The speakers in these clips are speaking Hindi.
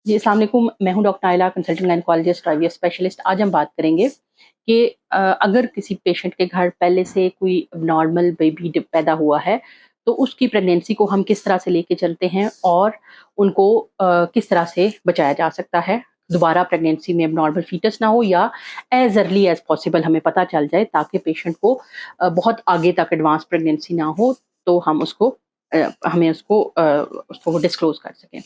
जी, अस्सलाम वालेकुम। मैं हूँ doctor Naila, consultant gynaecologist, IVF specialist. आज हम बात करेंगे कि अगर किसी पेशेंट के घर पहले से कोई नॉर्मल बेबी पैदा हुआ है, तो उसकी प्रेगनेंसी को हम किस तरह से लेके चलते हैं और उनको किस तरह से बचाया जा सकता है। दोबारा प्रेगनेंसी में नॉर्मल फीटस ना हो या एज़ अर्ली एज़ पॉसिबल हमें पता चल जाए, ताकि पेशेंट को बहुत आगे तक एडवांस प्रेगनेंसी ना हो, तो हम हमें उसको डिस्क्लोज़ कर सकें।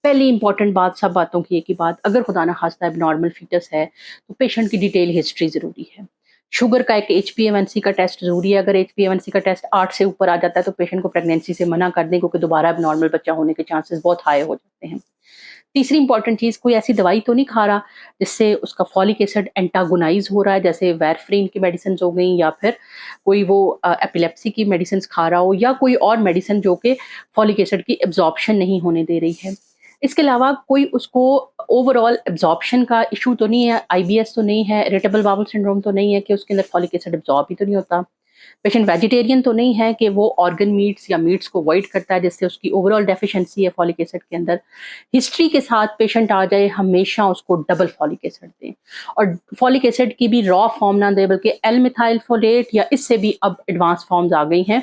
पहली इंपॉर्टेंट बात, सब बातों की एक ही बात, अगर खुदा ना खास्ता एबनॉर्मल फीटस है, तो पेशेंट की डिटेल हिस्ट्री ज़रूरी है। शुगर का एक एचबीएवंसी का टेस्ट ज़रूरी है। अगर एचबीएवंसी का टेस्ट 8 से ऊपर आ जाता है, तो पेशेंट को प्रेगनेंसी से मना कर दें, क्योंकि दोबारा एबनॉर्मल बच्चा होने के चांसेस बहुत हाई हो जाते हैं। तीसरी इंपॉर्टेंट चीज़, कोई ऐसी दवाई तो नहीं खा रहा जिससे उसका फॉलिक एसिड एंटागोनाइज़ हो रहा है, जैसे वारफरीन की मेडिसिन्स हो गई, या फिर कोई वो एपिलेप्सी की मेडिसिन्स खा रहा हो, या कोई और मेडिसिन जो कि फॉलिक एसिड की एब्ज़ॉर्प्शन नहीं होने दे रही है। इसके अलावा कोई उसको ओवरऑल एब्ज़ॉर्प्शन का इश्यू तो नहीं है, आईबीएस तो नहीं है, इरिटेबल बाउल सिंड्रोम तो नहीं है कि उसके अंदर फॉलिक एसिड एब्ज़ॉर्ब ही तो नहीं होता। पेशेंट वेजिटेरियन तो नहीं है कि वो ऑर्गन मीट्स या मीट्स को अवॉइड करता है, जिससे उसकी ओवरऑल डेफिशिएंसी है फॉलिक एसिड के अंदर। हिस्ट्री के साथ पेशेंट आ जाए, हमेशा उसको डबल फॉलिक एसिड दें, और फॉलिक एसिड की भी रॉ फॉर्म ना दें, बल्कि एल मिथाइल फोलेट या इससे भी अब एडवांस फॉर्म्स आ गई हैं,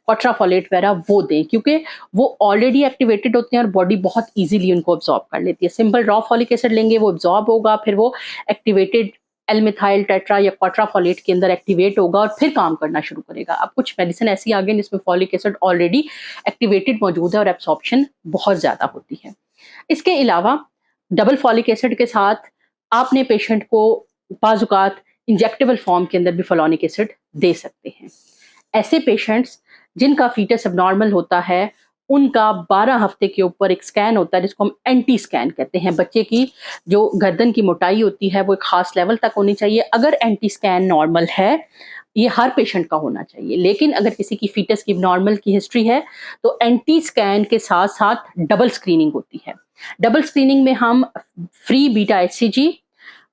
क्वाट्राफोलेट वगैरह, वो दें, क्योंकि वो ऑलरेडी एक्टिवेटेड होते हैं और बॉडी बहुत इजीली उनको अब्जॉर्ब कर लेती है। सिंपल रॉ फॉलिक एसिड लेंगे, वो अब्जॉर्ब होगा, फिर वो एक्टिवेटेड एल मिथाइल टेट्रा या क्वाट्राफोलेट के अंदर एक्टिवेट होगा और फिर काम करना शुरू करेगा। अब कुछ मेडिसिन ऐसी आ गई जिसमें फॉलिक एसिड ऑलरेडी एक्टिवेटेड मौजूद है और एब्सॉर्प्शन बहुत ज़्यादा होती है। इसके अलावा डबल फॉलिक एसिड के साथ आपने पेशेंट को बाज़-औक़ात इंजेक्टेबल फॉर्म के अंदर भी फॉलोनिक एसिड दे सकते हैं। ऐसे पेशेंट्स जिनका फीटस एबनॉर्मल होता है, उनका 12 हफ्ते के ऊपर एक स्कैन होता है, जिसको हम एंटी स्कैन कहते हैं। बच्चे की जो गर्दन की मोटाई होती है, वो एक ख़ास लेवल तक होनी चाहिए। अगर एंटी स्कैन नॉर्मल है, ये हर पेशेंट का होना चाहिए। लेकिन अगर किसी की फीटस की एबनॉर्मल की हिस्ट्री है, तो एंटी स्कैन के साथ-साथ डबल स्क्रीनिंग होती है। डबल स्क्रीनिंग में हम फ्री बीटा एचसीजी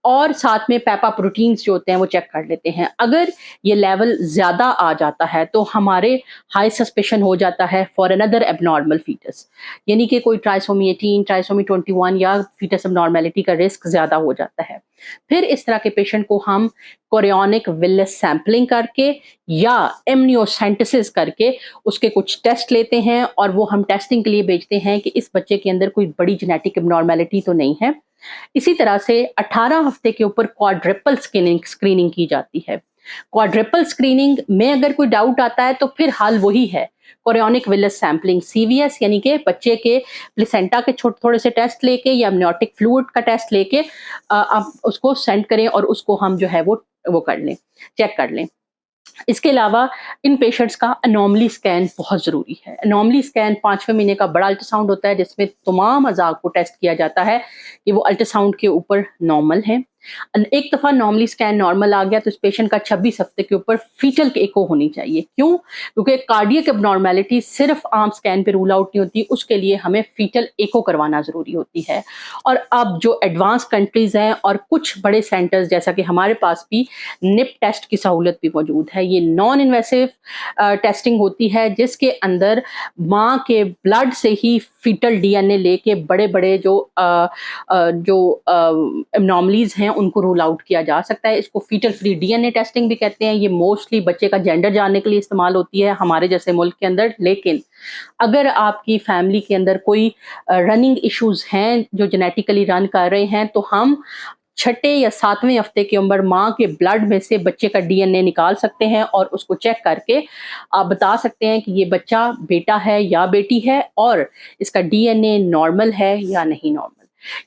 और साथ में पेपा प्रोटीन्स जो होते हैं वो चेक कर लेते हैं। अगर ये लेवल ज़्यादा आ जाता है, तो हमारे हाई सस्पिशन हो जाता है फॉर अनदर एबनॉर्मल फीटस, यानी कि कोई ट्राइसोमी 18, ट्राइसोमी 21 या फीटस एबनॉर्मेलिटी का रिस्क ज़्यादा हो जाता है। फिर इस तरह के पेशेंट को हम कोरियोनिक विलस सैंपलिंग करके या एमनियोसेंटेसिस करके उसके कुछ टेस्ट लेते हैं, और वो हम टेस्टिंग के लिए भेजते हैं कि इस बच्चे के अंदर कोई बड़ी जेनेटिक एबनॉर्मेलिटी तो नहीं है। इसी तरह से 18 हफ्ते के ऊपर क्वाड्रिपल स्क्रीनिंग की जाती है। क्वाड्रिपल स्क्रीनिंग में अगर कोई डाउट आता है, तो फिर हल वही है, कोरियोनिक विलस सैंपलिंग, सीवीएस, यानी कि बच्चे के प्लेसेंटा के थोड़े से टेस्ट लेके या amniotic फ्लूइड का टेस्ट लेके आप उसको सेंड करें और उसको हम जो है वो कर लें, चेक कर लें। इसके अलावा इन पेशेंट्स का एनोमली स्कैन बहुत ज़रूरी है। एनोमली स्कैन 5वें महीने का बड़ा अल्ट्रासाउंड होता है, जिसमें तमाम अज़ा को टेस्ट किया जाता है कि वो अल्ट्रासाउंड के ऊपर नॉर्मल हैं। एक दफ़ा नॉर्मली स्कैन नॉर्मल आ गया, तो इस पेशेंट का 26 हफ्ते के ऊपर फीटल एको होनी चाहिए। क्यों? क्योंकि कार्डियक एबनॉर्मेलिटी सिर्फ आम स्कैन पे रूल आउट नहीं होती, उसके लिए हमें फीटल एको करवाना ज़रूरी होती है। और अब जो एडवांस कंट्रीज़ हैं और कुछ बड़े सेंटर्स, जैसा कि हमारे पास भी निप टेस्ट की सहूलत भी मौजूद है। ये नॉन इन्वेसिव टेस्टिंग होती है, जिसके अंदर माँ के ब्लड से ही फीटल डीएनए लेके बड़े-बड़े जो एबनॉर्मलीज़ हैं, उनको रूल आउट किया जा सकता है। इसको फीटल फ्री डीएनए टेस्टिंग भी कहते हैं। ये मोस्टली बच्चे का जेंडर जानने के लिए इस्तेमाल होती है हमारे जैसे मुल्क के अंदर। लेकिन अगर आपकी फैमिली के अंदर कोई रनिंग इश्यूज़ हैं, जो जेनेटिकली रन कर रहे हैं, तो हम छठे या 7वें हफ्ते की उम्र माँ के ब्लड में से बच्चे का डीएनए निकाल सकते हैं, और उसको चेक करके आप बता सकते हैं कि ये बच्चा बेटा है या बेटी है, और इसका डीएनए नॉर्मल है या नहीं नॉर्मल।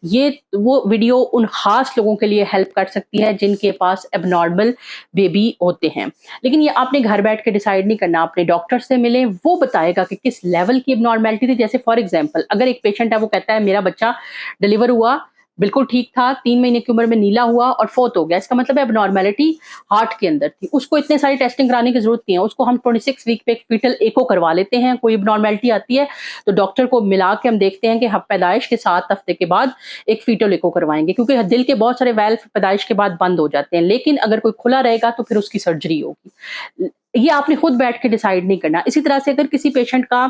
ये वो वीडियो उन ख़ास लोगों के लिए हेल्प कर सकती है जिनके पास एबनॉर्मल बेबी होते हैं। लेकिन ये आपने घर बैठ के डिसाइड नहीं करना, अपने डॉक्टर से मिलें, वो बताएगा कि किस लेवल की एबनॉर्मेलिटी थी। जैसे फॉर एग्ज़ाम्पल, अगर एक पेशेंट है, वो कहता है मेरा बच्चा डिलीवर हुआ, बिल्कुल ठीक था, 3 महीने की उम्र में नीला हुआ और फ़ौत हो गया। इसका मतलब है एबनॉर्मेलिटी हार्ट के अंदर थी। उसको इतने सारी टेस्टिंग कराने की ज़रूरत नहीं है। उसको हम 26 वीक पे एक फीटल एको करवा लेते हैं। कोई एबनॉर्मेलिटी आती है, तो डॉक्टर को मिला के हम देखते हैं कि पैदाइश के 7 हफ्ते के बाद एक फीटल एको करवाएँगे, क्योंकि दिल के बहुत सारे वाल्व पैदाइश के बाद बंद हो जाते हैं। लेकिन अगर कोई खुला रहेगा, तो फिर उसकी सर्जरी होगी। ये आपने खुद बैठ के डिसाइड नहीं करना। इसी तरह से अगर किसी पेशेंट का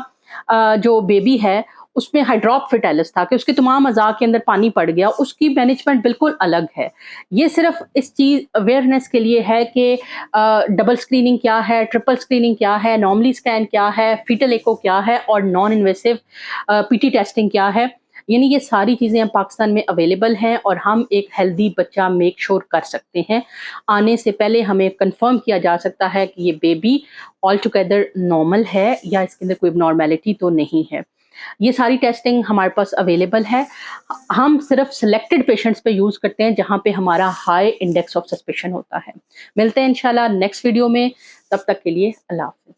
जो बेबी है, उसमें हाइड्रोप्सिस था कि उसके तमाम अज़ा के अंदर पानी पड़ गया, उसकी मैनेजमेंट बिल्कुल अलग है। ये सिर्फ़ इस चीज़ अवेयरनेस के लिए है कि डबल स्क्रीनिंग क्या है, ट्रिपल स्क्रीनिंग क्या है, एनोमली स्कैन क्या है, फीटल एको क्या है और नॉन इन्वेसिव पीटी टेस्टिंग क्या है। यानी ये सारी चीज़ें अब पाकिस्तान में अवेलेबल हैं और हम एक हेल्दी बच्चा मेक श्योर कर सकते हैं। आने से पहले हमें कन्फर्म किया जा सकता है कि ये बेबी ऑल टुगेदर नॉर्मल है या इसके अंदर कोई एबनॉर्मैलिटी तो नहीं है। ये सारी टेस्टिंग हमारे पास अवेलेबल है। हम सिर्फ सिलेक्टेड पेशेंट्स पे यूज़ करते हैं जहाँ पे हमारा हाई इंडेक्स ऑफ सस्पिशन होता है। मिलते हैं इंशाल्लाह नेक्स्ट वीडियो में, तब तक के लिए अल्लाह हाफ़िज़।